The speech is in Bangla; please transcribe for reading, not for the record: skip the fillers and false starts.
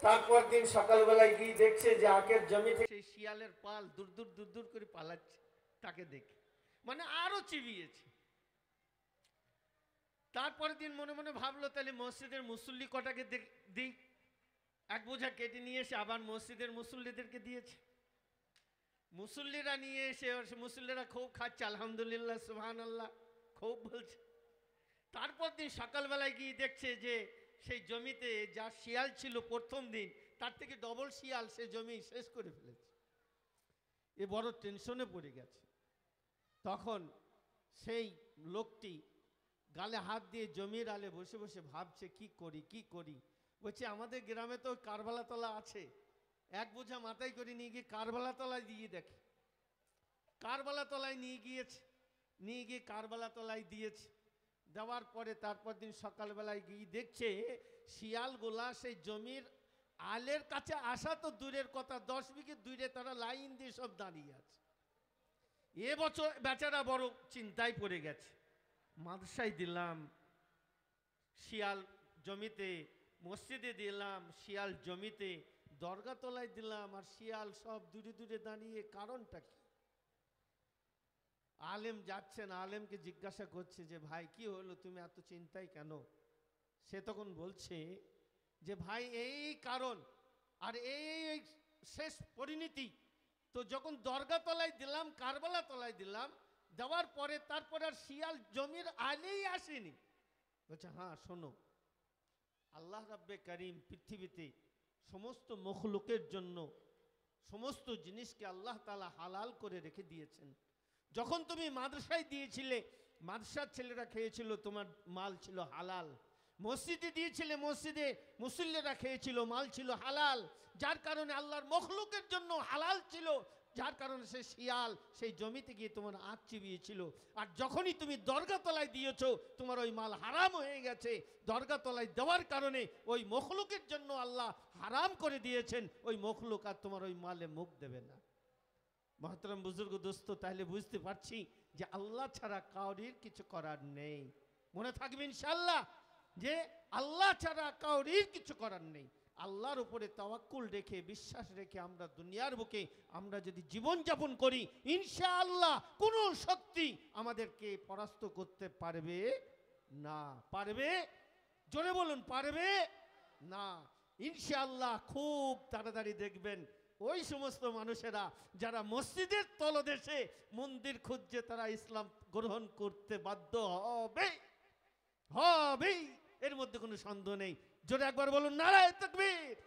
তারপর দিন সকালবেলায় গিয়ে দেখছে যে আখের জমি থেকে সেই শিয়ালের পাল দূর দূর দূর দূর করে পালাচ্ছে তাকে দেখে, মানে আরো চিবিয়েছে। তারপরের দিন মনে মনে ভাবলো তাহলে মসজিদের মুসল্লি কটাকে দিই, এক বোঝা কেটে নিয়ে এসে আবার মসজিদের মুসল্লিদেরকে দিয়েছে। মুসল্লিরা নিয়ে এসে মুসল্লিরা খুব খাচ্ছে, আলহামদুলিল্লাহ সুবহানাল্লাহ খুব বলছে। তারপর দিন সকালবেলায় গিয়ে দেখছে যে সেই জমিতে যা শিয়াল ছিল প্রথম দিন তার থেকে ডবল শিয়াল সে জমি শেষ করে ফেলেছে। এ বড় টেনশনে পড়ে গেছে। তখন সেই লোকটি গালে হাত দিয়ে জমির আলে বসে বসে ভাবছে কি করি কি করি। বলছে আমাদের গ্রামে তো কারবালাতলা আছে, এক বোঝা মাথায় করে নিয়ে গিয়ে কারবালাতলায় দিয়ে দেখে। কারবালাতলায় নিয়ে গিয়েছে, নিয়ে গিয়ে কারবালাতলায় দিয়েছে। দেওয়ার পরে তারপর দিন সকালবেলায় গিয়ে দেখছে শিয়ালগুলা সেই জমির আলের কাছে আসা তো দূরের কথা, 10 বিঘে দূরে তারা লাইন দিয়ে সব দাঁড়িয়ে আছে। এবছর বেচারা বড় চিন্তায় পড়ে গেছে। মাদ্রাসায় দিলাম শিয়াল জমিতে, মসজিদে দিলাম শিয়াল জমিতে, দরগাতলায় দিলাম আর শিয়াল সব দূরে দূরে দাঁড়িয়ে, কারণটা কি? আলেম যাচ্ছেন, আলেমকে জিজ্ঞাসা করছে যে ভাই কি হলো, তুমি এত চিন্তায় কেন? সে তখন বলছে যে ভাই এই কারণ আর এই শেষ পরিণতি। তো যখন দরগাতলায় দিলাম কারবালা তলায় দিলাম, দেওয়ার পরে তারপর আর শিয়াল জমির আলেই আসেনি। বলছে হ্যাঁ শোনো, আল্লাহ রাব্বে কারিম পৃথিবীতে সমস্ত মখলুকের জন্য সমস্ত জিনিসকে আল্লাহ তাআলা হালাল করে রেখে দিয়েছেন। যখন তুমি মাদ্রাসায় দিয়েছিলে মাদ্রাসার ছেলেরা খেয়েছিল, তোমার মাল ছিল হালাল। মসজিদে দিয়েছিলে মসজিদে মুসল্লিরা খেয়েছিল, মাল ছিল হালাল। যার কারণে আল্লাহর মখলুকের জন্য হালাল ছিল, যার কারণে সে শিয়াল সেই জমিতে গিয়ে তোমার আঁচ চিবিয়েছিল। আর যখনই তুমি দরগাতলায় দিয়েছো তোমার ওই মাল হারাম হয়ে গেছে। দরগাতলায় দেওয়ার কারণে ওই মখলুকের জন্য আল্লাহ হারাম করে দিয়েছেন, ওই মখলুক আর তোমার ওই মালে মুখ দেবে না। মহতরম বুজুর্গ দোস্ত, তাহলে বুঝতে পারছি যে আল্লাহ ছাড়া কাউরির কিছু করার নেই। মনে থাকবে ইনশাআল্লাহ যে আল্লাহ ছাড়া কাউরির কিছু করার নেই। আল্লাহর উপরে তাওয়াক্কুল রেখে বিশ্বাস রেখে আমরা দুনিয়ার বুকে আমরা যদি জীবন যাপন করি, ইনশাআল্লাহ কোনো শক্তি আমাদেরকে পরাস্ত করতে পারবে না। পারবে? জোরে বলুন, পারবে না। ইনশাআল্লাহ খুব তাড়াতাড়ি দেখবেন ওই সমস্ত মানুষেরা যারা মসজিদের তলদেশে মন্দির খুঁজছে তারা ইসলাম গ্রহণ করতে বাধ্য হবে, হবেই, এর মধ্যে কোনো সন্দেহ নেই। জোরে একবার বলুন নারায়ে তাকবীর।